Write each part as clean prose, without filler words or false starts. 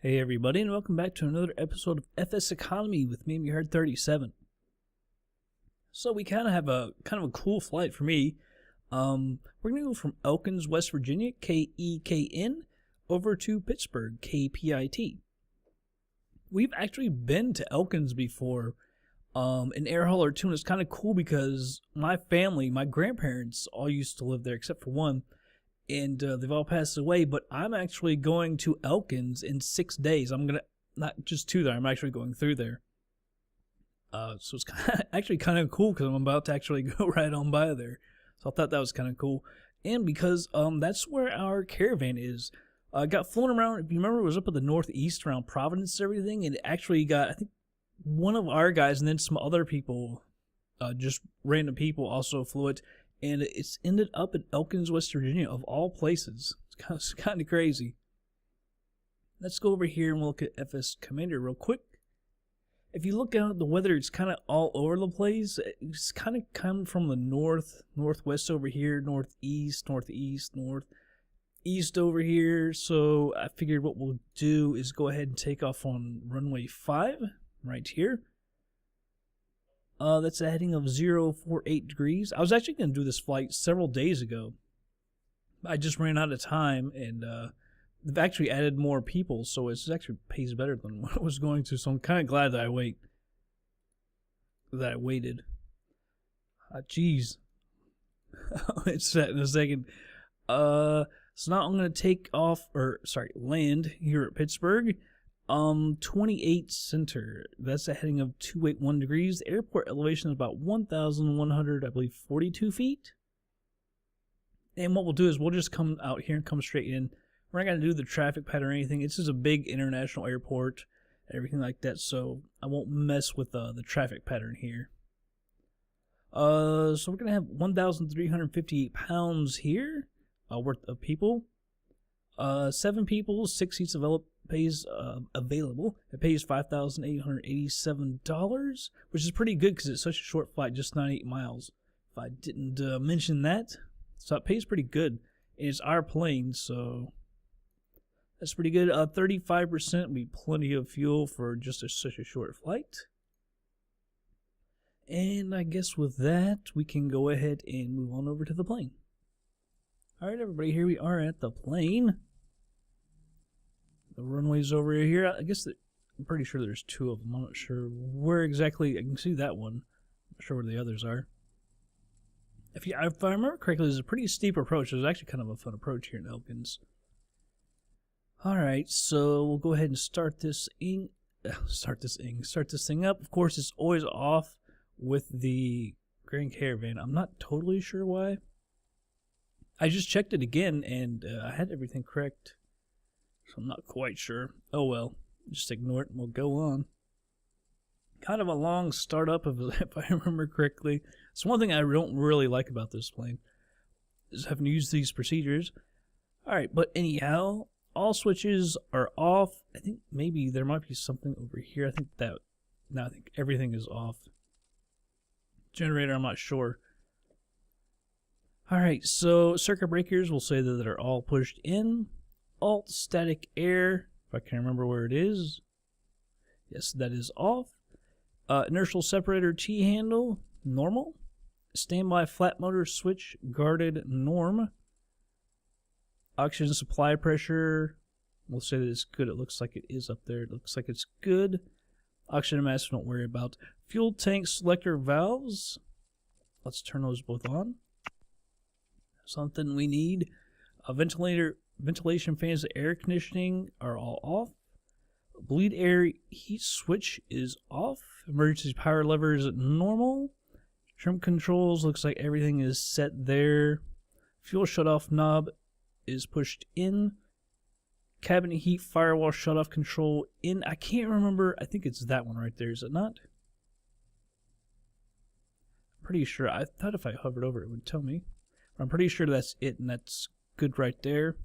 Hey everybody, and welcome back to another episode of FSEconomy with me, Hard 37. So we kind of have a cool flight for me. We're gonna go from Elkins, West Virginia, KEKN, over to Pittsburgh, KPIT. We've actually been to Elkins before, an air haul or two, and it's kind of cool because my family, my grandparents, all used to live there except for one. And they've all passed away, but I'm actually going to Elkins in 6 days. I'm going to, not just to there, I'm actually going through there. So it's actually kind of cool because I'm about to actually go right on by there. So I thought that was kind of cool. And because that's where our caravan is. Got flown around, if you remember, it was up in the northeast around Providence and everything. And it actually got, I think, one of our guys and then some other people, just random people also flew it. And it's ended up in Elkins, West Virginia, of all places. It's kind of crazy. Let's go over here and we'll look at FS Commander real quick. If you look out at the weather, it's kind of all over the place. It's kind of coming from the northwest over here, northeast over here. So I figured what we'll do is go ahead and take off on runway 5 right here. That's a heading of 048 degrees. I was actually going to do this flight several days ago. I just ran out of time, and they've actually added more people, so it actually pays better than what I was going to. So I'm kind of glad that I waited. Jeez. It's set in a second. So now I'm going to take off, land here at Pittsburgh. 28 center. That's a heading of 281 degrees. The airport elevation is about 1,100, I believe, 42 feet. And what we'll do is we'll just come out here and come straight in. We're not going to do the traffic pattern or anything. It's just a big international airport, everything like that. So I won't mess with the traffic pattern here. So we're going to have 1,358 pounds here worth of people. 7 people, 6 seats available. It pays $5,887, which is pretty good because it's such a short flight, just 98 miles. If I didn't mention that, so it pays pretty good. And it's our plane, so that's pretty good. 35% would be plenty of fuel for just such a short flight. And I guess with that, we can go ahead and move on over to the plane. All right, everybody, here we are at the plane. The runway's over here. I guess I'm pretty sure there's 2 of them. I'm not sure where exactly. I can see that one. I'm not sure where the others are. If I remember correctly, there's a pretty steep approach. There's actually kind of a fun approach here in Elkins. Alright, so we'll go ahead and start this thing up. Of course, it's always off with the Grand Caravan. I'm not totally sure why. I just checked it again, and I had everything correct. So I'm not quite sure. Oh well, just ignore it and we'll go on. Kind of a long startup, if I remember correctly. It's one thing I don't really like about this plane, is having to use these procedures. Alright, but anyhow, all switches are off. I think maybe there might be something over here. I think everything is off. Generator, I'm not sure. Alright, so circuit breakers, we'll say that they're all pushed in. Alt static air, if I can remember where it is. Yes, that is off. Inertial separator T-handle, normal. Standby flat motor switch, guarded, norm. Oxygen supply pressure, we'll say that it's good. It looks like it is up there. It looks like it's good. Oxygen mask, don't worry about. Fuel tank selector valves. Let's turn those both on. Something we need. A ventilation fans, air conditioning are all off. Bleed air heat switch is off. Emergency power lever is normal. Trim controls, looks like everything is set there. Fuel shutoff knob is pushed in. Cabin heat firewall shutoff control in. I can't remember. I think it's that one right there. Is it not? I'm pretty sure. I thought if I hovered over it would tell me. But I'm pretty sure that's it, and that's good right there.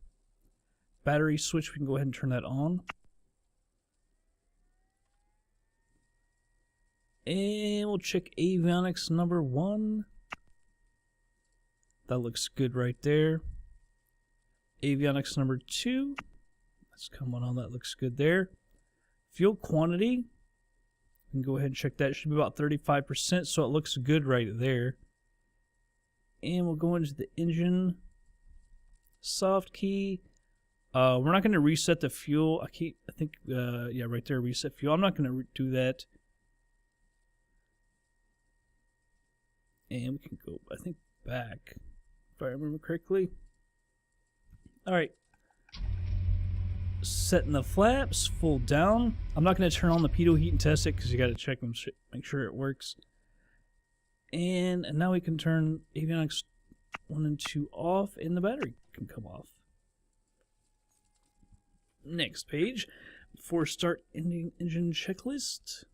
Battery switch, we can go ahead and turn that on. And we'll check avionics number 1. That looks good right there. Avionics number 2. That's coming on. That looks good there. Fuel quantity. We can go ahead and check that. It should be about 35%, so it looks good right there. And we'll go into the engine soft key. We're not going to reset the fuel. Yeah, right there, reset fuel. I'm not going to do that. And we can go, I think, back, if I remember correctly. All right. Setting the flaps full down. I'm not going to turn on the pitot heat and test it because you got to check and make sure it works. And now we can turn avionics 1 and 2 off, and the battery can come off. Next page, before start engine checklist.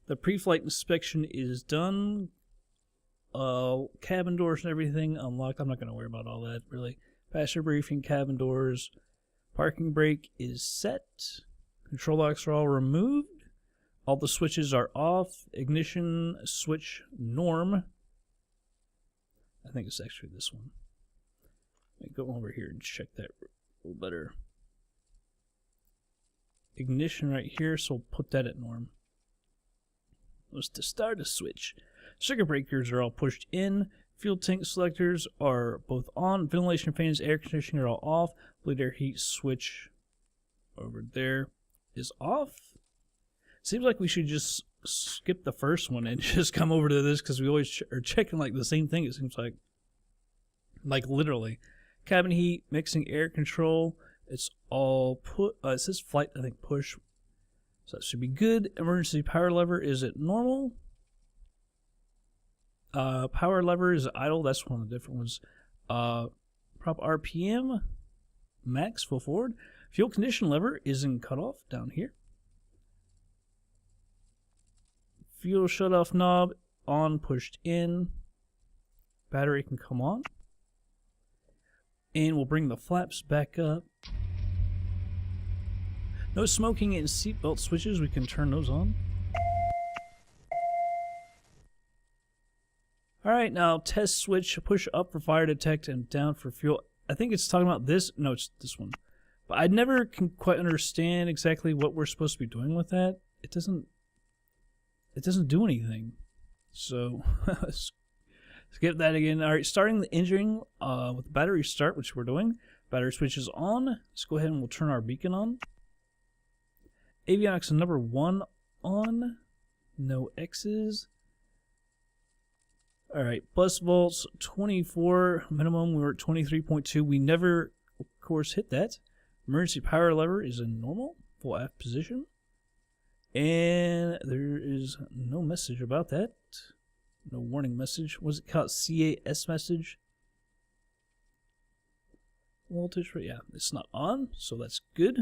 The pre-flight inspection is done. Cabin doors and everything unlocked. I'm not going to worry about all that really. Passenger briefing, cabin doors. Parking brake is set. Control locks are all removed. All the switches are off. Ignition switch norm. I think it's actually this one. Let me go over here and check that a little better. Ignition right here, so we'll put that at norm. Let's to start a switch. Circuit breakers are all pushed in. Fuel tank selectors are both on. Ventilation fans, air conditioning are all off. Bleed air heat switch over there is off. Seems like we should just skip the first one and just come over to this because we always are checking like the same thing. It seems like literally. Cabin heat, mixing air control. It's all put. It says flight, I think, push. So that should be good. Emergency power lever is at normal. Power lever is idle. That's one of the different ones. Prop RPM, max, full forward. Fuel condition lever is in cutoff down here. Fuel shutoff knob on, pushed in. Battery can come on. And we'll bring the flaps back up. No smoking and seatbelt switches. We can turn those on. Alright, now test switch. Push up for fire detect and down for fuel. I think it's talking about this. No, it's this one. But I never can quite understand exactly what we're supposed to be doing with that. It doesn't do anything. So let's skip that again. Alright, starting the engine with battery start, which we're doing. Battery switch is on. Let's go ahead and we'll turn our beacon on. Avionics number 1 on. No X's. Alright, bus volts 24 minimum. We were at 23.2. We never, of course, hit that. Emergency power lever is in normal, full aft position. And there is no message about that. No warning message. Was it called CAS message? Voltage, yeah, it's not on, so that's good.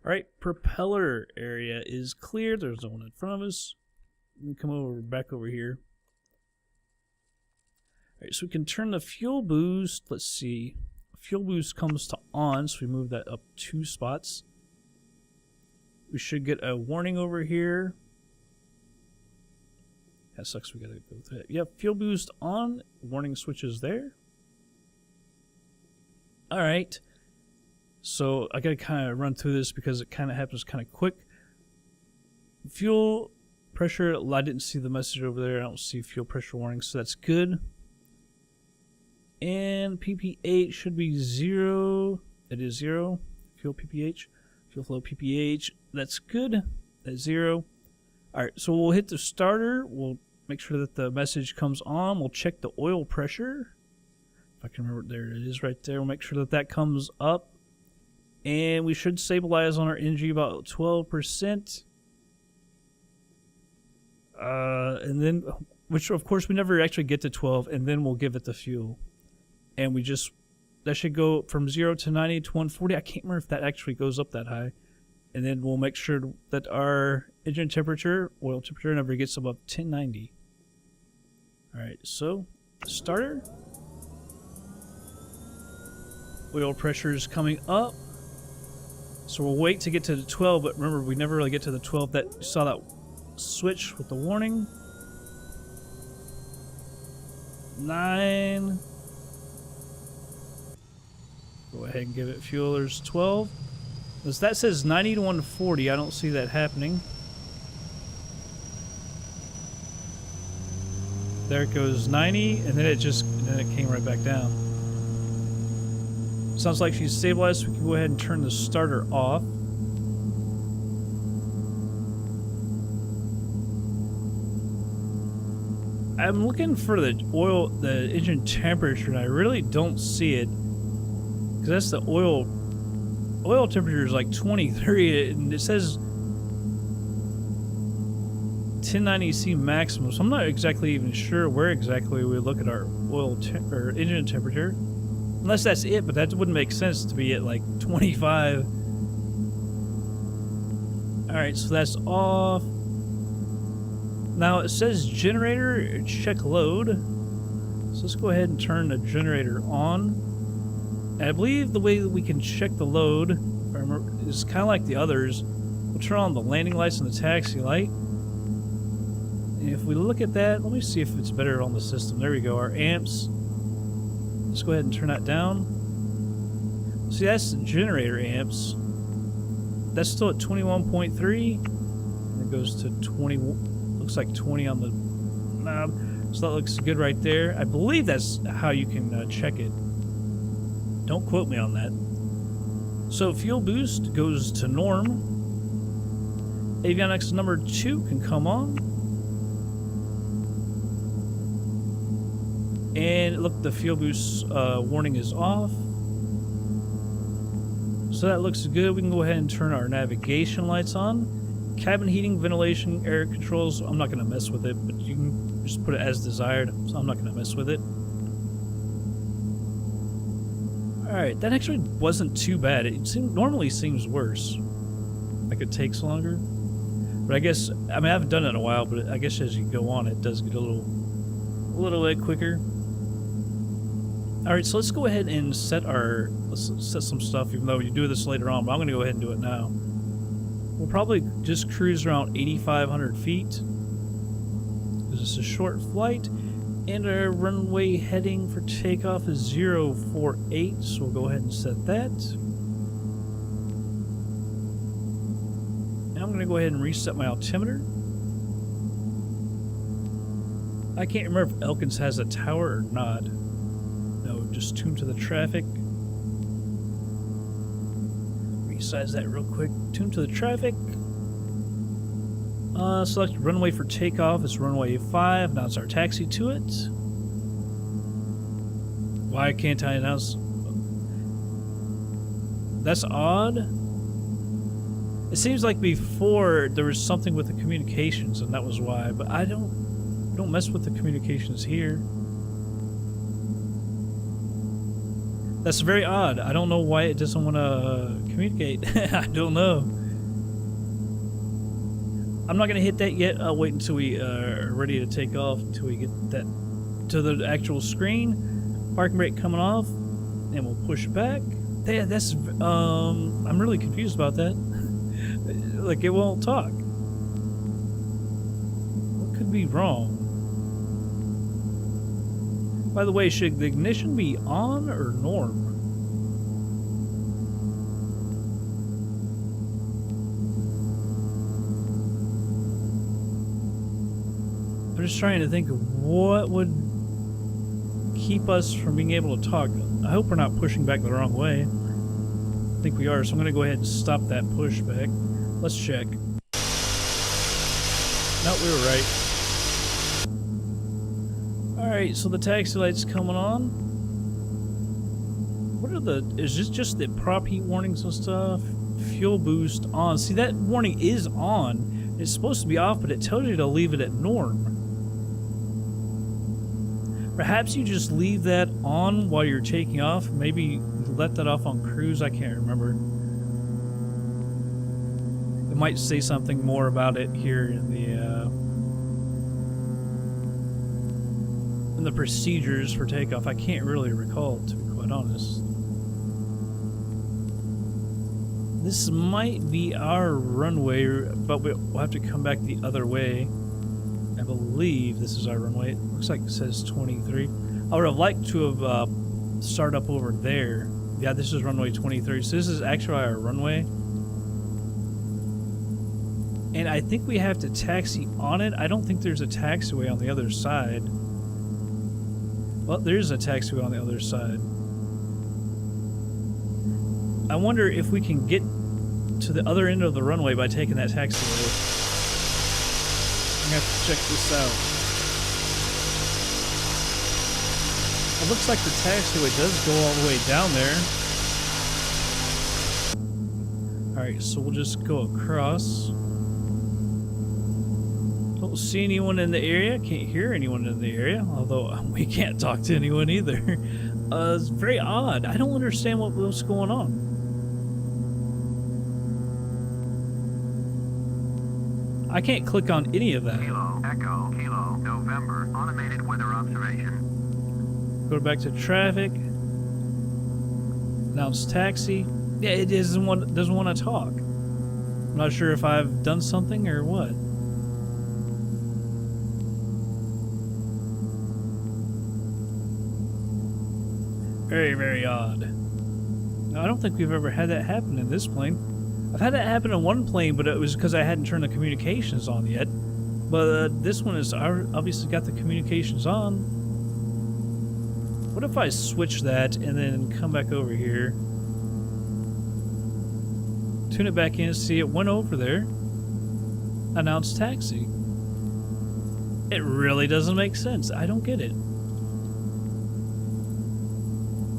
Alright, propeller area is clear. There's no one in front of us. We can come back over here. Alright, so we can turn the fuel boost. Let's see. Fuel boost comes to on, so we move that up 2 spots. We should get a warning over here. That sucks, we gotta go with that. Yeah, fuel boost on. Warning switches there. Alright. So I gotta kind of run through this because it kind of happens kind of quick. Fuel pressure, I didn't see the message over there. I don't see fuel pressure warning, so that's good. And PPH should be 0. It is 0. Fuel PPH. Fuel flow PPH. That's good. That's 0. Alright, so we'll hit the starter. We'll make sure that the message comes on. We'll check the oil pressure. If I can remember, there it is right there. We'll make sure that that comes up. And we should stabilize on our NG about 12%. And then, which of course we never actually get to 12, and then we'll give it the fuel. And we just, that should go from 0 to 90 to 140. I can't remember if that actually goes up that high. And then we'll make sure that our engine temperature, oil temperature, never gets above 1090. Alright, so, starter. Oil pressure is coming up. So we'll wait to get to the 12, but remember, we never really get to the 12. That, you saw that switch with the warning. 9. Go ahead and give it fuel. There's 12. That says 90 to 140. I don't see that happening. There it goes, 90, and then it came right back down. Sounds like she's stabilized, so we can go ahead and turn the starter off. I'm looking for the engine temperature, and I really don't see it. Because that's the oil temperature is like 23, and it says 1090C maximum, so I'm not exactly even sure where exactly we look at our engine temperature. Unless that's it, but that wouldn't make sense to be at like 25. Alright, so that's off. Now it says generator, check load. So let's go ahead and turn the generator on. And I believe the way that we can check the load, if I remember, is kind of like the others. We'll turn on the landing lights and the taxi light. And if we look at that, let me see if it's better on the system. There we go, our amps. Let's go ahead and turn that down. See, that's the generator amps. That's still at 21.3. And it goes to 20, looks like 20 on the knob. So that looks good right there. I believe that's how you can check it. Don't quote me on that. So fuel boost goes to norm. Avionics number 2 can come on. And look, the fuel boost warning is off. So that looks good. We can go ahead and turn our navigation lights on. Cabin heating, ventilation, air controls. I'm not going to mess with it, but you can just put it as desired. So I'm not going to mess with it. Alright, that actually wasn't too bad. It normally seems worse. Like it takes longer. But I guess, I mean, I haven't done it in a while, but I guess as you go on, it does get a little bit quicker. Alright, so let's go ahead and let's set some stuff, even though you do this later on, but I'm going to go ahead and do it now. We'll probably just cruise around 8,500 feet. This is a short flight, and our runway heading for takeoff is 048, so we'll go ahead and set that. Now I'm going to go ahead and reset my altimeter. I can't remember if Elkins has a tower or not. No, just tune to the traffic. Resize that real quick. Tune to the traffic. Select runway for takeoff. It's runway 5. Now it's our taxi to it. Why can't I announce? That's odd. It seems like before there was something with the communications, and that was why. But I don't mess with the communications here. That's very odd. I don't know why it doesn't want to communicate. I don't know. I'm not going to hit that yet. I'll wait until we are ready to take off, until we get that to the actual screen. Parking brake coming off, and we'll push back. Yeah, that's I'm really confused about that. Like, it won't talk. What could be wrong? By the way, should the ignition be on or norm? I'm just trying to think of what would keep us from being able to talk. I hope we're not pushing back the wrong way. I think we are, so I'm going to go ahead and stop that pushback. Let's check. No, we were right. Alright, so the taxi light's coming on. What are is this just the prop heat warnings and stuff? Fuel boost on. See, that warning is on. It's supposed to be off, but it tells you to leave it at norm. Perhaps you just leave that on while you're taking off. Maybe let that off on cruise. I can't remember. It might say something more about it here in the procedures for takeoff. I can't really recall, to be quite honest. This might be our runway, but we'll have to come back the other way. I believe this is our runway. It looks like it says 23. I would have liked to have started up over there. Yeah, this is runway 23. So this is actually our runway. And I think we have to taxi on it. I don't think there's a taxiway on the other side. Well, there's a taxiway on the other side. I wonder if we can get to the other end of the runway by taking that taxiway. I'm gonna have to check this out. It looks like the taxiway does go all the way down there. Alright, so we'll just go across. Don't see anyone in the area. Can't hear anyone in the area. Although we can't talk to anyone either. It's very odd. I don't understand what's going on. I can't click on any of that. Kilo, Echo, Kilo, November, automated weather observation. Go back to traffic. Announce taxi. Yeah, it doesn't want to talk. I'm not sure if I've done something or what. Very, very odd. I don't think we've ever had that happen in this plane. I've had that happen in one plane, but it was because I hadn't turned the communications on yet. But this one is obviously got the communications on. What if I switch that and then come back over here? Tune it back in, see it went over there. Announce taxi. It really doesn't make sense. I don't get it.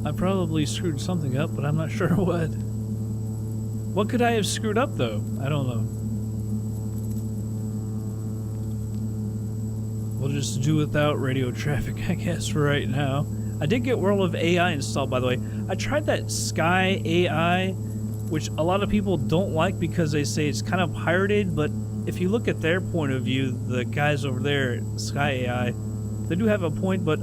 I probably screwed something up, but I'm not sure what. What could I have screwed up, though? I don't know. We'll just do without radio traffic, I guess, for right now. I did get World of AI installed, by the way. I tried that Sky AI, which a lot of people don't like because they say it's kind of pirated, but if you look at their point of view, the guys over there, Sky AI, they do have a point, but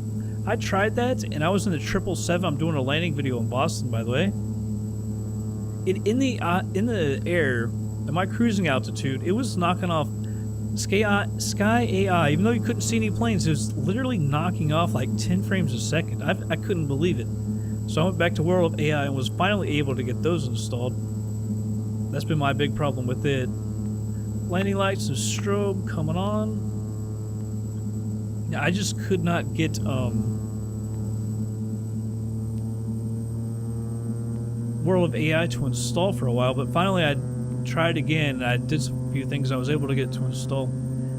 I tried that, and I was in the 777. I'm doing a landing video in Boston, by the way. In the air, at my cruising altitude, it was knocking off Sky AI. Even though you couldn't see any planes, it was literally knocking off like 10 frames a second. I couldn't believe it. So I went back to World of AI and was finally able to get those installed. That's been my big problem with it. Landing lights and strobe coming on. I just could not get World of AI to install for a while, but finally I tried again and I did a few things I was able to get to install.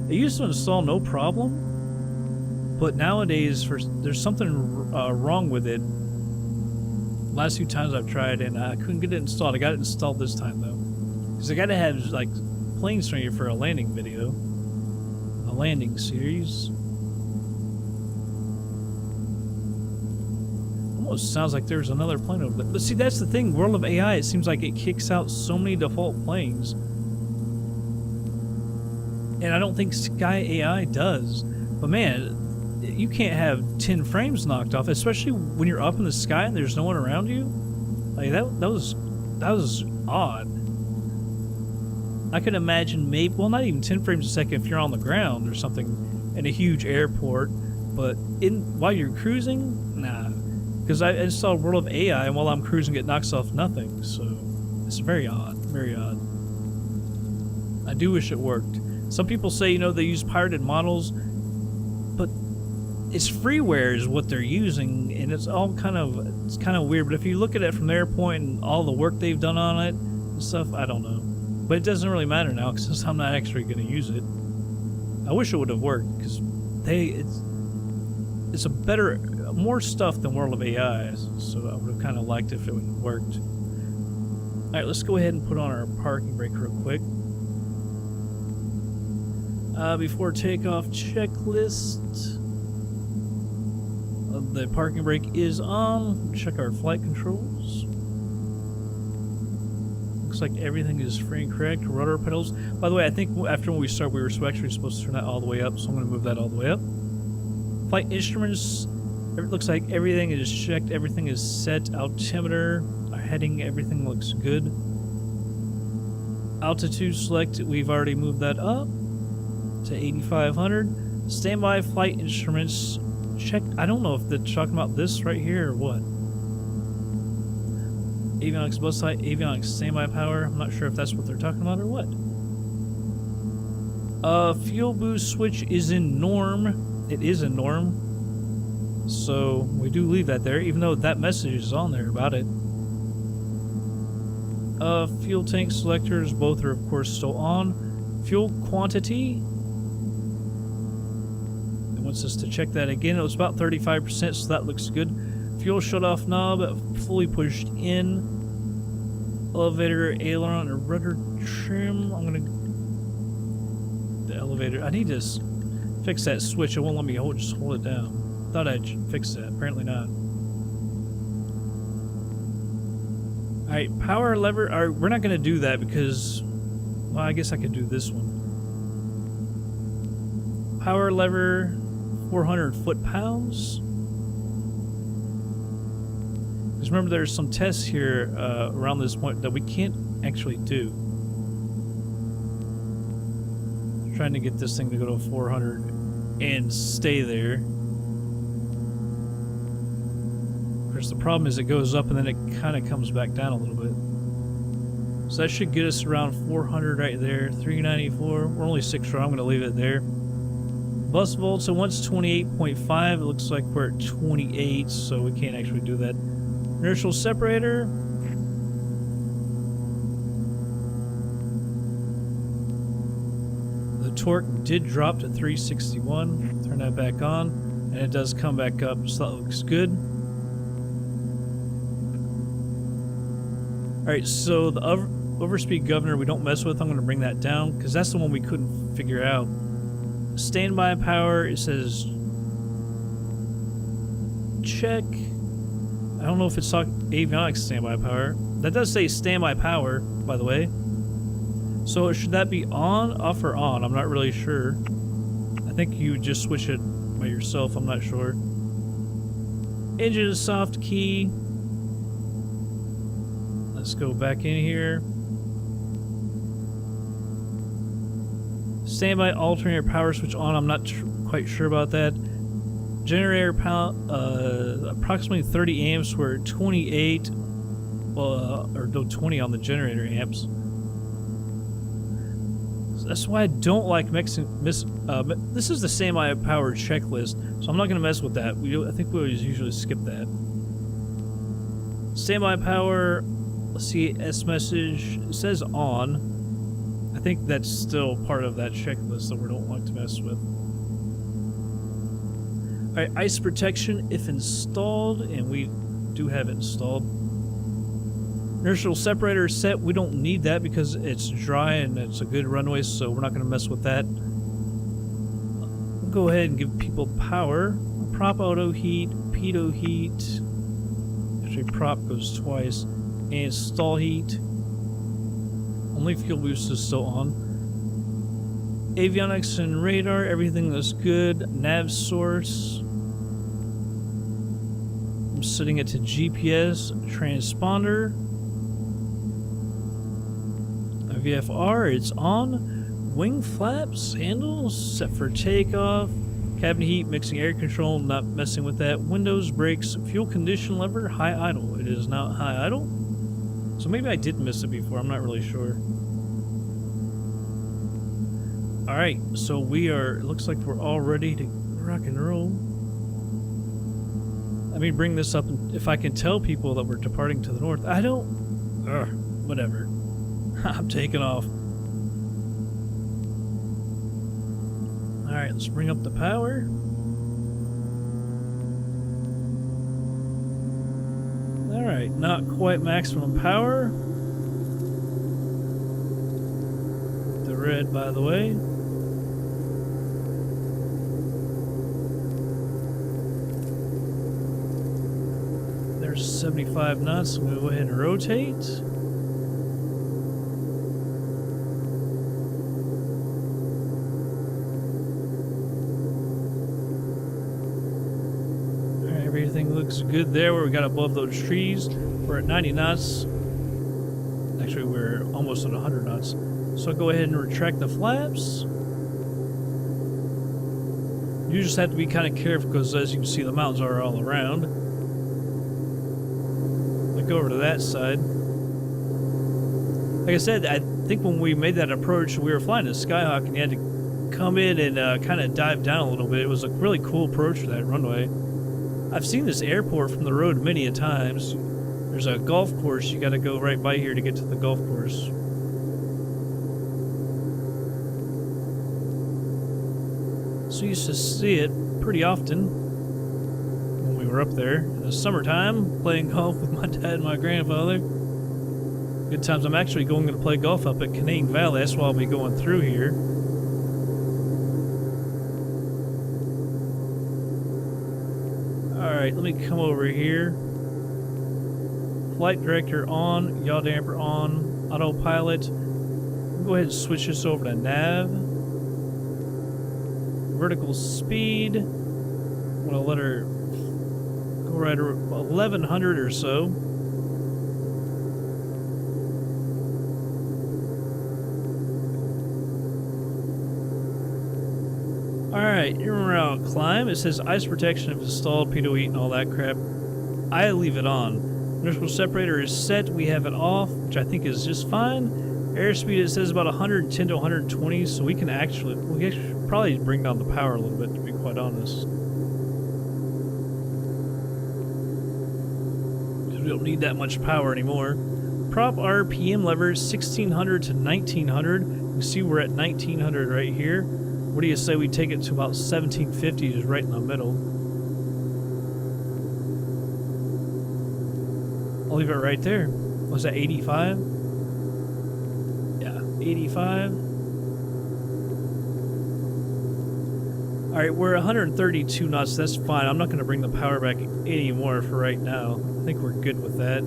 It used to install no problem, but nowadays there's something wrong with it. Last few times I've tried and I couldn't get it installed. I got it installed this time though, because I gotta have like planes from you for a landing video, a landing series. Almost sounds like there's another plane over there. But see, that's the thing. World of AI, it seems like it kicks out so many default planes. And I don't think Sky AI does. But man, you can't have 10 frames knocked off, especially when you're up in the sky and there's no one around you. Like that was odd. I could imagine maybe, well, not even 10 frames a second if you're on the ground or something in a huge airport. But while you're cruising, nah. Because I installed World of AI, and while I'm cruising, it knocks off nothing. So it's very odd, very odd. I do wish it worked. Some people say, you know, they use pirated models, but it's freeware is what they're using, and it's kind of weird. But if you look at it from their point and all the work they've done on it and stuff, I don't know. But it doesn't really matter now since I'm not actually going to use it. I wish it would have worked because it's a better, more stuff than World of AI, so I would have kind of liked it if it would have worked. Alright, let's go ahead and put on our parking brake real quick. Before takeoff checklist. The parking brake is on. Check our flight controls. Looks like everything is free and correct. Rudder pedals. By the way, I think after when we start, we were actually supposed to turn that all the way up, so I'm going to move that all the way up. Flight instruments. It looks like everything is checked. Everything is set. Altimeter. Our heading. Everything looks good. Altitude select. We've already moved that up to 8,500. Standby flight instruments. Check. I don't know if they're talking about this right here or what. Avionics bus height, avionics standby power. I'm not sure if that's what they're talking about or what. Fuel boost switch is in norm. It is in norm. So we do leave that there, even though that message is on there about it. Fuel tank selectors, both are of course still on. Fuel quantity. It wants us to check that again. It was about 35%, so that looks good. Fuel shutoff knob fully pushed in. Elevator, aileron, and rudder trim. I'm gonna... The elevator. I need to fix that switch. It won't let me just hold it down. Thought I'd fix that. Apparently not. Alright, power lever. Alright, we're not gonna do that because... Well, I guess I could do this one. Power lever, 400 foot-pounds. Because remember, there's some tests here around this point that we can't actually do. Trying to get this thing to go to 400 and stay there. Of course, the problem is it goes up and then it kind of comes back down a little bit. So that should get us around 400 right there. 394. We're only 6 short. I'm going to leave it there. Bus volts, so once 28.5, it looks like we're at 28, so we can't actually do that. Inertial separator. The torque did drop to 361. Turn that back on, and it does come back up, so that looks good. Alright, so the overspeed governor we don't mess with. I'm going to bring that down, because that's the one we couldn't figure out. Standby power, it says check. I don't know if it's talking avionics standby power. That does say standby power, by the way. So should that be on, off, or on? I'm not really sure. I think you would just switch it by yourself. I'm not sure. Engine soft key. Let's go back in here. Standby alternator power switch on. I'm not quite sure about that. Generator power, approximately 30 amps. We're at 28, or no, 20 on the generator amps. So that's why I don't like mixing. This is the standby power checklist, so I'm not going to mess with that. I think we always usually skip that. Standby power. Let's see, S message. It says on. I think that's still part of that checklist that we don't like to mess with. Alright, ice protection if installed, and we do have it installed. Inertial separator set, we don't need that because it's dry and it's a good runway, so we're not going to mess with that. We'll go ahead and give people power. Prop auto heat, pitot heat. Actually, prop goes twice. And stall heat. Only fuel boost is still on. Avionics and radar, everything is good. Nav source. I'm setting it to GPS. Transponder. VFR, it's on. Wing flaps, handles, set for takeoff. Cabin heat, mixing air control, not messing with that. Windows, brakes, fuel condition lever, high idle. It is now high idle. So maybe I did miss it before, I'm not really sure. Alright, so we are, it looks like we're all ready to rock and roll. Let me bring this up, if I can tell people that we're departing to the north. I don't, whatever. I'm taking off. Alright, let's bring up the power. Alright, not quite maximum power. The red, by the way. There's 75 knots. We'll go ahead and rotate. Everything looks good there where we got above those trees. We're at 90 knots. Actually, we're almost at 100 knots. So I'll go ahead and retract the flaps. You just have to be kind of careful because, as you can see, the mountains are all around. Like go over to that side. Like I said, I think when we made that approach, we were flying a Skyhawk, and you had to come in and kind of dive down a little bit. It was a really cool approach for that runway. I've seen this airport from the road many a times. There's a golf course. You got to go right by here to get to the golf course. So you used to see it pretty often when we were up there in the summertime playing golf with my dad and my grandfather. Good times. I'm actually going to play golf up at Canadian Valley. That's why I'll be going through here. Alright, let me come over here. Flight director on, yaw damper on, autopilot. Go ahead and switch this over to nav. Vertical speed. I'm going to let her go right around 1100 or so. Alright, here we're out. Climb. It says ice protection if installed, pitot heat, and all that crap. I leave it on. Inertial separator is set. We have it off, which I think is just fine. Airspeed, it says about 110 to 120, so we can actually probably bring down the power a little bit, to be quite honest. Because we don't need that much power anymore. Prop RPM levers 1600 to 1900. You can see we're at 1900 right here. What do you say we take it to about 1750, just right in the middle? I'll leave it right there. Was that 85? Yeah, 85. Alright, we're 132 knots. That's fine. I'm not going to bring the power back anymore for right now. I think we're good with that.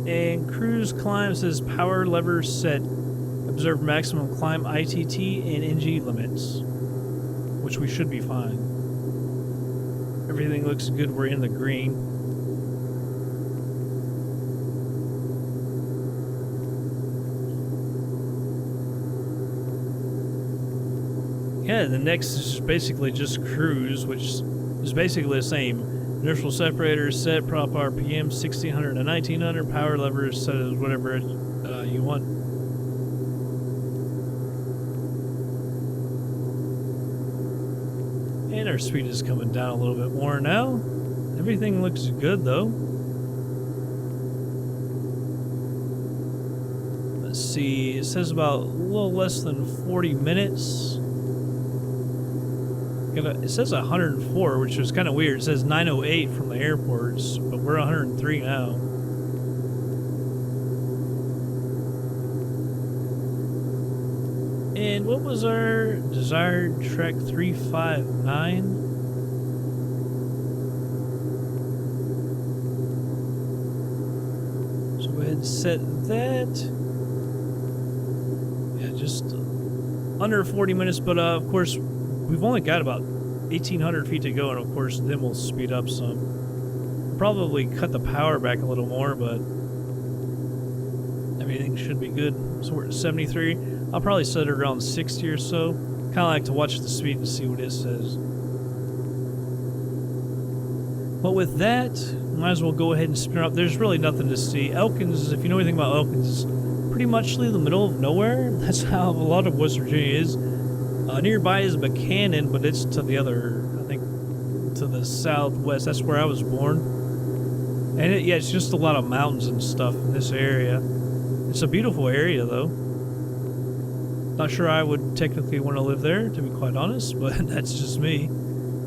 And cruise climb says power lever set. Observe maximum climb ITT and NG limits, which we should be fine. Everything looks good. We're in the green. Yeah, the next is basically just cruise, which is basically the same. Inertial separator is set, prop RPM 1600 to 1900, power lever is set as whatever you want. And our speed is coming down a little bit more now. Everything looks good though. Let's see, it says about a little less than 40 minutes. It says 104, which is kind of weird. It says 908 from the airports, but we're 103 now. And what was our desired Trek 359? So go ahead and set that. Yeah, just under 40 minutes, but of course, we've only got about 1,800 feet to go, and of course, then we'll speed up some. Probably cut the power back a little more, but everything should be good. So we're at 73. I'll probably set it around 60 or so. Kind of like to watch the speed and see what it says. But with that, might as well go ahead and spin her up. There's really nothing to see. Elkins, if you know anything about Elkins, is pretty much in the middle of nowhere. That's how a lot of West Virginia is. Nearby is Buchanan, but it's to the other, I think, to the southwest. That's where I was born. And yeah, it's just a lot of mountains and stuff in this area. It's a beautiful area, though. Not sure I would technically want to live there, to be quite honest, but that's just me.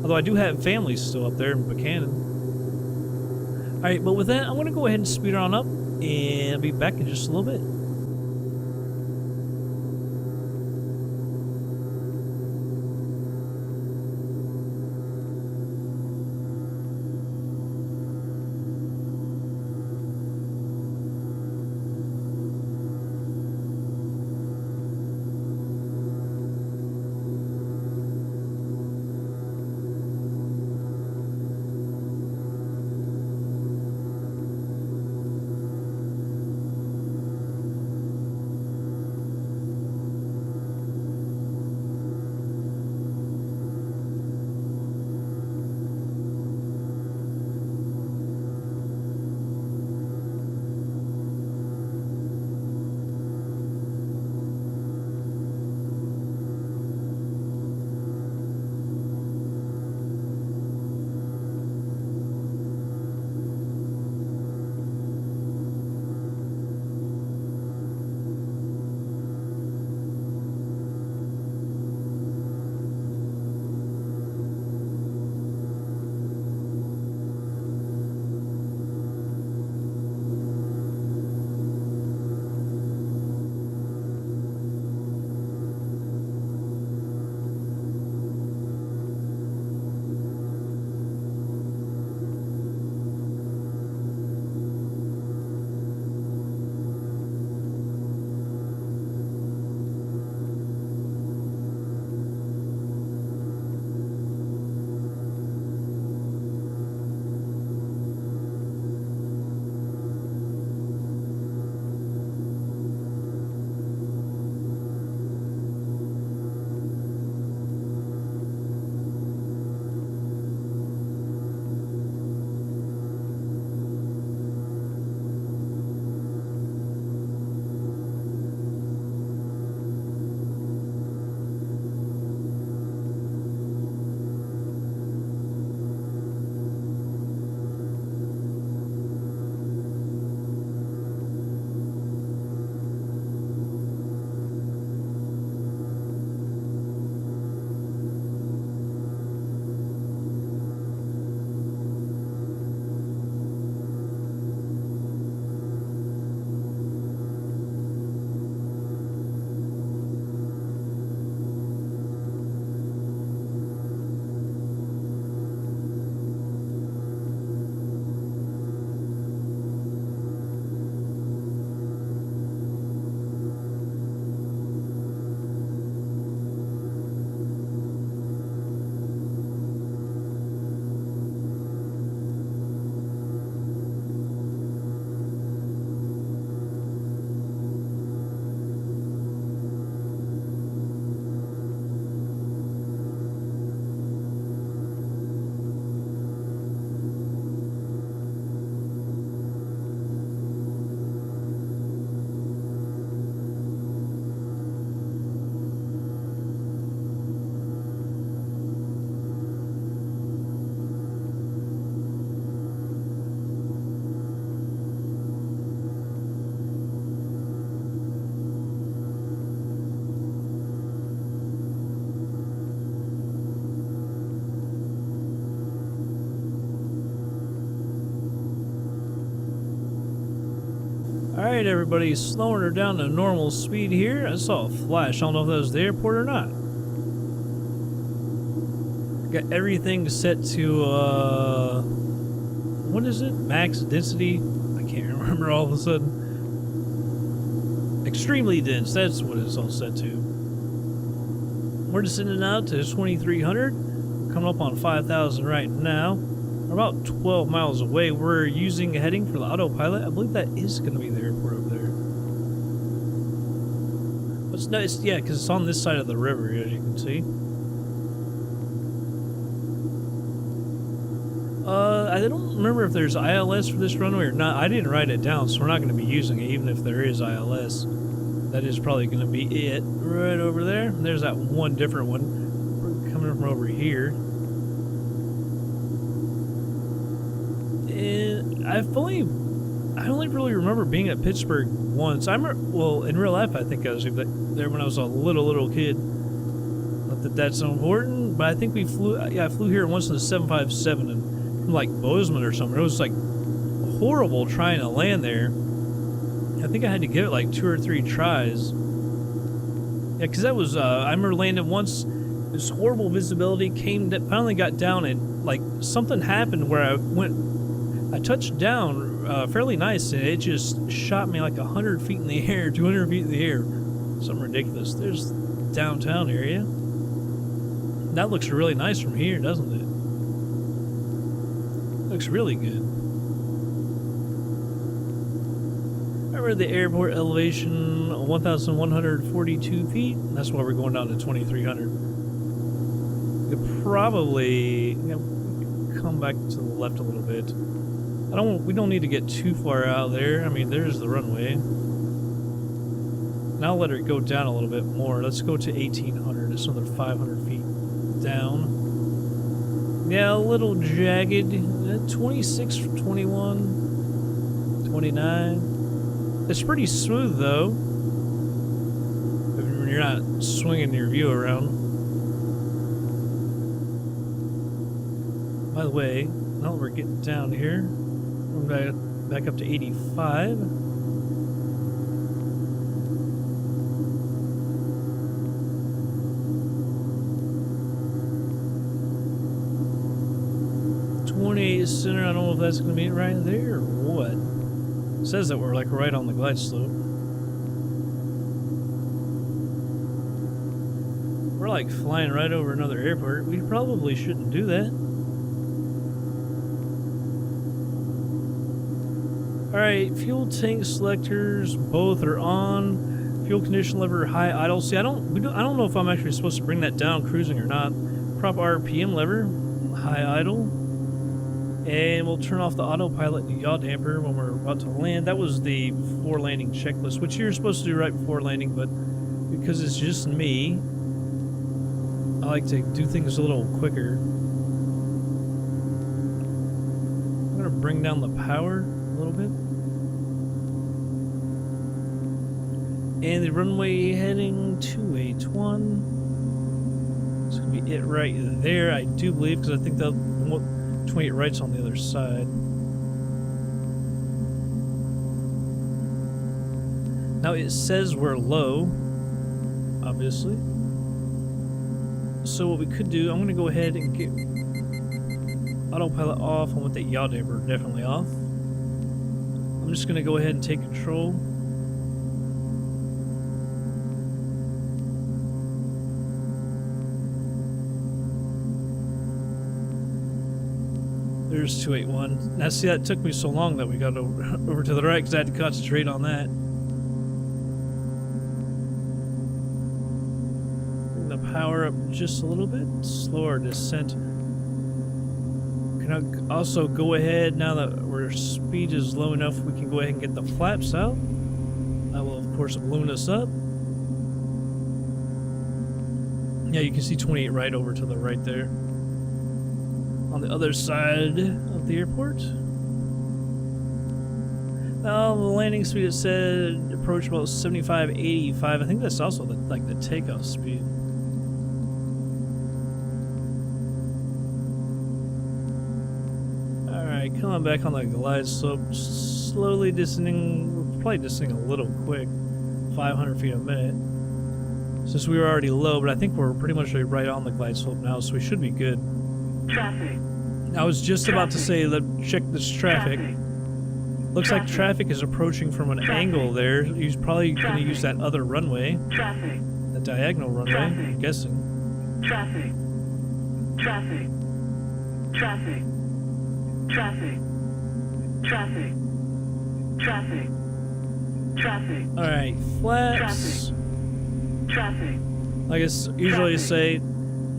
Although I do have family still up there in Buchanan. Alright, but with that, I'm going to go ahead and speed on up, and I'll be back in just a little bit. Alright, everybody, slowing her down to normal speed here. I saw a flash. I don't know if that was the airport or not. Got everything set to, what is it? Max density? I can't remember all of a sudden. Extremely dense, that's what it's all set to. We're descending out to 2300. We're coming up on 5,000 right now. We're about 12 miles away. We're using a heading for the autopilot. I believe that is going to be the airport over there. But it's nice, yeah, because it's on this side of the river, as you can see. I don't remember if there's ILS for this runway or not. I didn't write it down, so we're not going to be using it, even if there is ILS. That is probably going to be it right over there. There's that one different one. We're coming from over here. And I only really remember being at Pittsburgh once. Well, in real life, I think I was there when I was a little kid. Not that that's so important, but I think we flew. Yeah, I flew here once in the 757 and from like Bozeman or something. It was like horrible trying to land there. I think I had to give it like 2 or 3 tries. Yeah, because that was, I remember landing once, this horrible visibility, finally got down, and like something happened where I touched down fairly nice, and it just shot me like 100 feet in the air, 200 feet in the air. Something ridiculous. There's the downtown area. That looks really nice from here, doesn't it? Looks really good. Remember the airport elevation, 1,142 feet. That's why we're going down to 2,300. We could probably come back to the left a little bit. We don't need to get too far out there. I mean, there's the runway. Now let her go down a little bit more. Let's go to 1,800. It's another 500 feet down. Yeah, a little jagged. 26 for 21, 29. It's pretty smooth though, when you're not swinging your view around. By the way, now that we're getting down here, we're back up to 85. Center, I don't know if that's going to be right there or what. It says that we're like right on the glide slope. We're like flying right over another airport. We probably shouldn't do that. Alright, fuel tank selectors, both are on. Fuel condition lever, high idle. See, I don't know if I'm actually supposed to bring that down cruising or not. Prop RPM lever, high idle. And we'll turn off the autopilot and yaw damper when we're about to land. That was the before landing checklist, which you're supposed to do right before landing, but because it's just me, I like to do things a little quicker. I'm going to bring down the power a little bit. And the runway heading 281. It's going to be it right there, I do believe, because I think that 28 right's on the other side. Now it says we're low, obviously. So what we could do, I'm going to go ahead and get autopilot off. I want that yaw damper definitely off. I'm just going to go ahead and take control. There's 281. Now see, that took me so long that we got over to the right because I had to concentrate on that. Bring the power up just a little bit. Slower descent. Can I also go ahead, now that our speed is low enough, we can go ahead and get the flaps out. That will of course balloon us up. Yeah, you can see 28 right over to the right there. On the other side of the airport. Now the landing speed, it said approach about 75, 85. I think that's also like the takeoff speed. Alright, coming back on the glide slope, slowly descending. We're played this thing a little quick, 500 feet a minute. Since we were already low, but I think we're pretty much right on the glide slope now, so we should be good. Traffic. I was just about to say, let's check this traffic. Looks like traffic is approaching from an angle there. He's probably going to use that other runway. Traffic. The diagonal runway, I'm guessing. Traffic. Traffic. Traffic. Traffic. Traffic. Traffic. Traffic. Alright, flaps. Traffic. Like I usually say,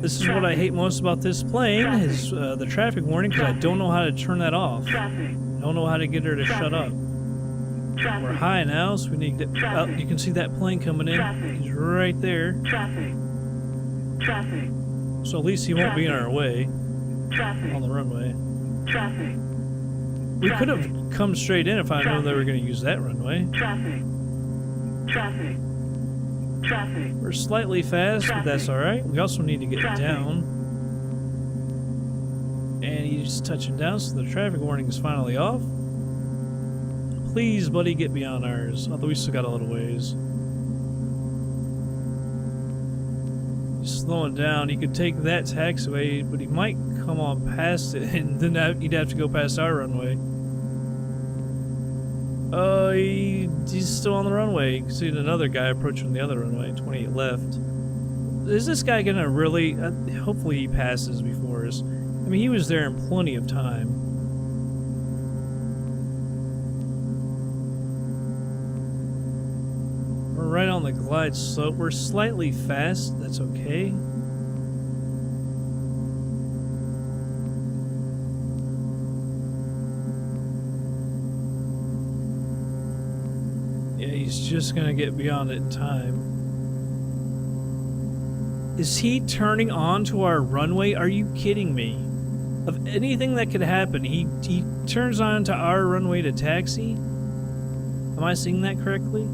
this is what I hate most about this plane, is the traffic warning, because I don't know how to turn that off. Traffic. I don't know how to get her to shut up. We're high now, so we need to get up. You can see that plane coming in. He's right there. Traffic. Traffic. So at least he won't be in our way Traffic. on the runway. Traffic. We could have come straight in if I knew they were going to use that runway. Traffic. Traffic. Traffic. We're slightly fast, but that's alright. We also need to get down. And he's touching down, so the traffic warning is finally off. Please, buddy, get beyond ours. Although we still got a little ways. He's slowing down. He could take that taxiway, but he might come on past it, and then he'd have to go past our runway. He's still on the runway. You can see another guy approaching the other runway. 28 left. Is this guy gonna really... hopefully he passes before us. I mean, he was there in plenty of time. We're right on the glide slope. We're slightly fast. That's okay. Yeah, he's just gonna get beyond it in time. Is he turning onto our runway? Are you kidding me? Of anything that could happen, he turns onto our runway to taxi? Am I seeing that correctly?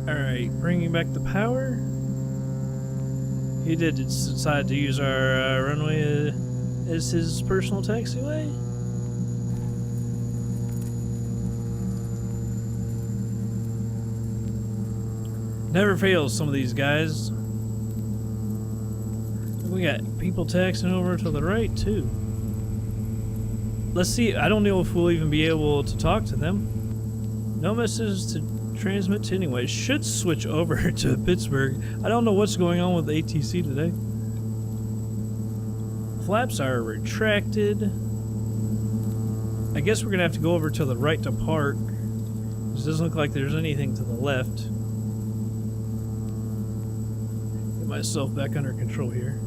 Alright, bringing back the power. He did decide to use our runway as his personal taxiway. Never fails, some of these guys. We got people taxiing over to the right, too. Let's see, I don't know if we'll even be able to talk to them. No messages to transmit to anyway. Should switch over to Pittsburgh. I don't know what's going on with ATC today. Flaps are retracted. I guess we're gonna have to go over to the right to park. It doesn't look like there's anything to the left. Get myself back under control here.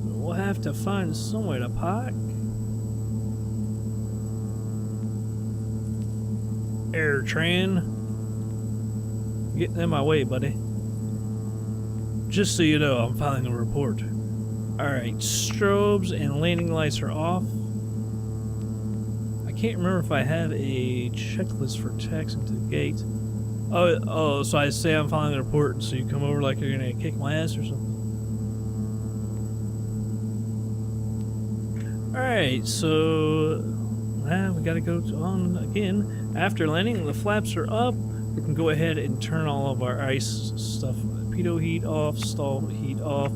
We'll have to find somewhere to park. AirTran. Getting in my way, buddy. Just so you know, I'm filing a report. Alright, strobes and landing lights are off. I can't remember if I have a checklist for taxiing to the gate. Oh, so I say I'm filing a report, and so you come over like you're gonna kick my ass or something. Alright, so we gotta go on again. After landing, the flaps are up. We can go ahead and turn all of our ice stuff. Pitot heat off, stall heat off,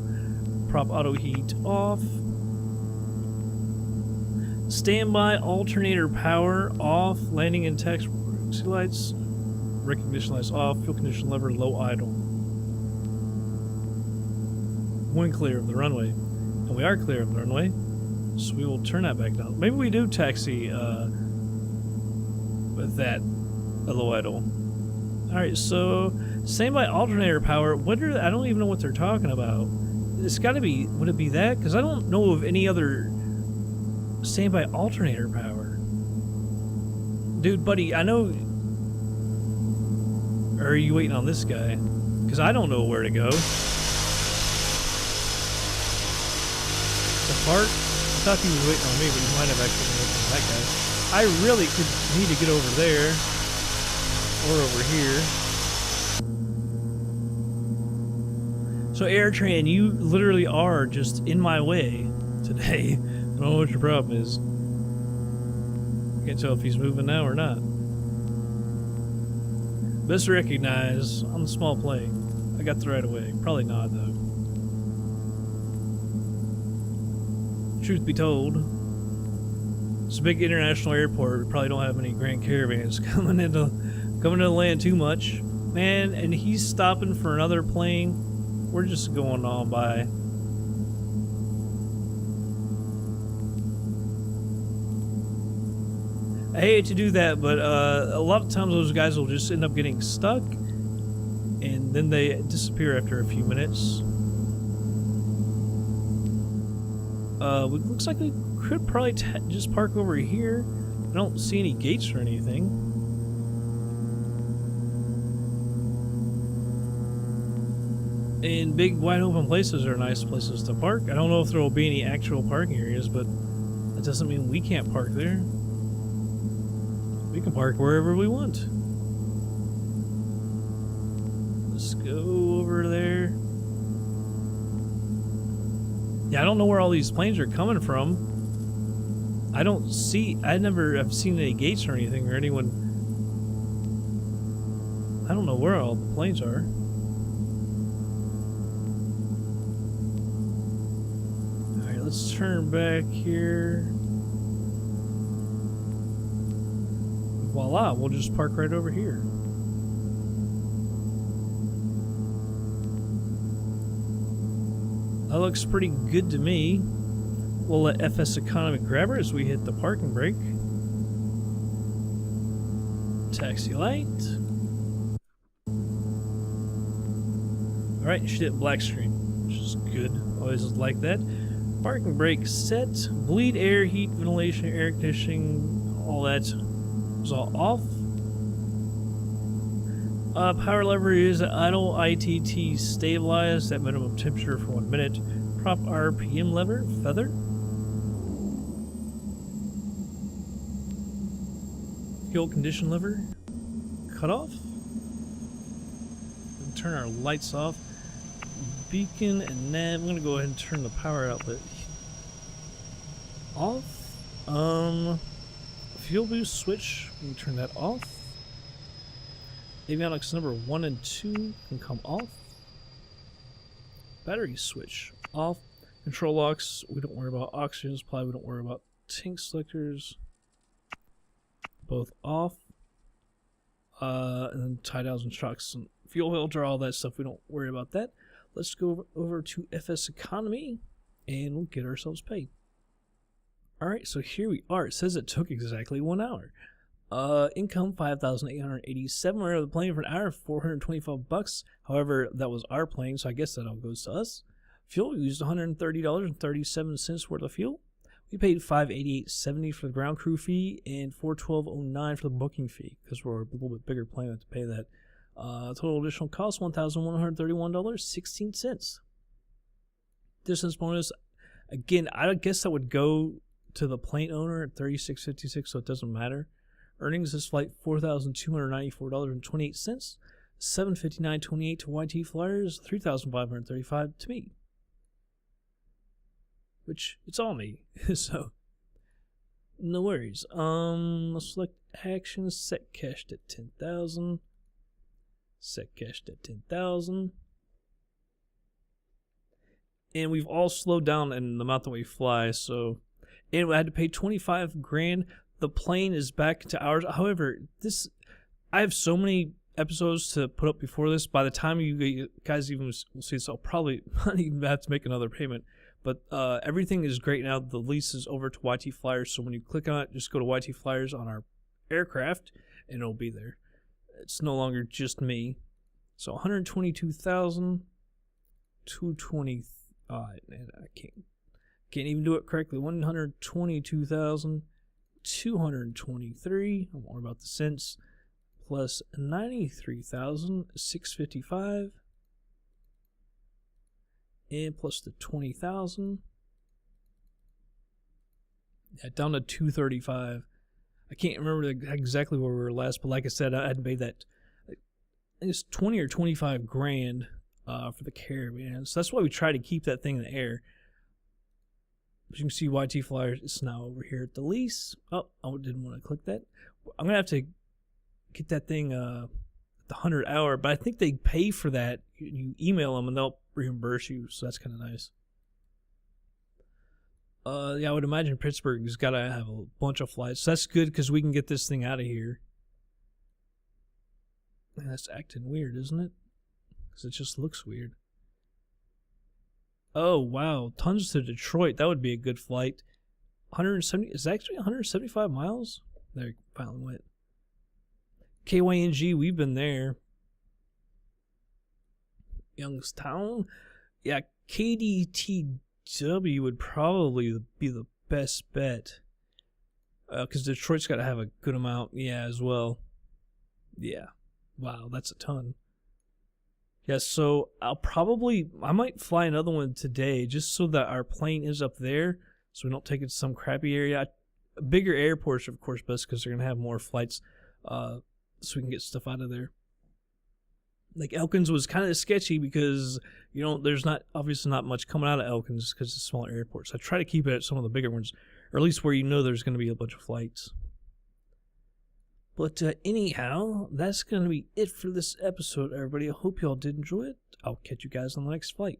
prop auto heat off. Standby alternator power off, landing and taxi lights, recognition lights off, fuel condition lever low idle. One clear of the runway. And we are clear of the runway, so we will turn that back down. Maybe we do taxi with that low idle. Alright, so standby alternator power. I don't even know what they're talking about. It's got to be. Would it be that? Because I don't know of any other standby alternator power. Dude, buddy, I know. Or are you waiting on this guy? Because I don't know where to go. The park? I thought he was waiting on me, but he might have actually been waiting on that guy. I really need to get over there or over here. So AirTran, you literally are just in my way today. I don't know what your problem is. Can't tell if he's moving now or not. Best to recognize on the small plane. I got the right of way. Probably not though. Truth be told, it's a big international airport. We probably don't have any Grand Caravans coming into the land too much. Man, and he's stopping for another plane. We're just going on by. I hate to do that, but a lot of times those guys will just end up getting stuck, and then they disappear after a few minutes. It looks like we could probably just park over here. I don't see any gates or anything. And big wide open places are nice places to park. I don't know if there will be any actual parking areas, but that doesn't mean we can't park there. We can park wherever we want. Let's go over there. Yeah, I don't know where all these planes are coming from. I never have seen any gates or anything or anyone. I don't know where all the planes are. Alright, let's turn back here. Voila, we'll just park right over here. That looks pretty good to me. We'll let FSEconomy grab her as we hit the parking brake. Taxi light. Alright, she hit black screen, which is good. Always like that. Parking brake set. Bleed air, heat, ventilation, air conditioning, all that is all off. Power lever is idle, ITT stabilized at minimum temperature for 1 minute. Prop RPM lever, feather. Fuel condition lever, cut off. And turn our lights off. Beacon and nav. I'm gonna go ahead and turn the power outlet off. Fuel boost switch, we can turn that off. Avionics number 1 and 2 can come off. Battery switch off. Control locks, we don't worry about. Oxygen supply, we don't worry about. Tank selectors, both off. And then tie downs and shocks and fuel filter, all that stuff, we don't worry about that. Let's go over to FSEconomy and we'll get ourselves paid. Alright, so here we are. It says it took exactly 1 hour. Income $5,887. We're out of the plane for an hour, $425. However, that was our plane, so I guess that all goes to us. Fuel, we used $130.37 worth of fuel. We paid $588.70 for the ground crew fee and $412.09 for the booking fee because we're a little bit bigger plane. We have to pay that. Total additional cost $1,131.16. Distance bonus, again, I guess that would go to the plane owner at $36.56, so it doesn't matter. Earnings this flight $4,294.28, $759.28 to YT Flyers, $3,535 to me. Which it's all me, so no worries. Let's select actions, set cached at 10,000. Set cached at 10,000. And we've all slowed down in the amount that we fly, so and I had to pay $25,000. The plane is back to ours. However, I have so many episodes to put up before this. By the time you guys even will see this, I'll probably not even have to make another payment. But everything is great now. The lease is over to YT Flyers, so when you click on it, just go to YT Flyers on our aircraft, and it'll be there. It's no longer just me. So $122,220. Man, I can't even do it correctly. $122,223. Don't worry about the cents. Plus $93,655. And plus the $20,000. Yeah, down to $235. I can't remember exactly where we were last, but like I said, I had made that, I think it's 20 or 25 grand for the Caravan. So that's why we try to keep that thing in the air. As you can see, YT Flyer is now over here at the lease. Oh, I didn't want to click that. I'm going to have to get that thing the 100 hour, but I think they pay for that. You email them and they'll reimburse you, so that's kind of nice. Yeah, I would imagine Pittsburgh has got to have a bunch of flights. So that's good because we can get this thing out of here. Man, that's acting weird, isn't it? Because it just looks weird. Oh, wow. Tons to Detroit. That would be a good flight. 170, is that actually 175 miles? There, it finally went. KYNG, we've been there. Youngstown. Yeah, KDTW would probably be the best bet. Because Detroit's got to have a good amount, yeah, as well. Yeah. Wow, that's a ton. Yeah, so I might fly another one today just so that our plane is up there so we don't take it to some crappy area. Bigger airports are, of course, best because they're going to have more flights so we can get stuff out of there. Like Elkins was kind of sketchy because, you know, there's obviously not much coming out of Elkins because it's smaller airports. I try to keep it at some of the bigger ones, or at least where you know there's going to be a bunch of flights. But anyhow, that's going to be it for this episode, everybody. I hope y'all did enjoy it. I'll catch you guys on the next flight.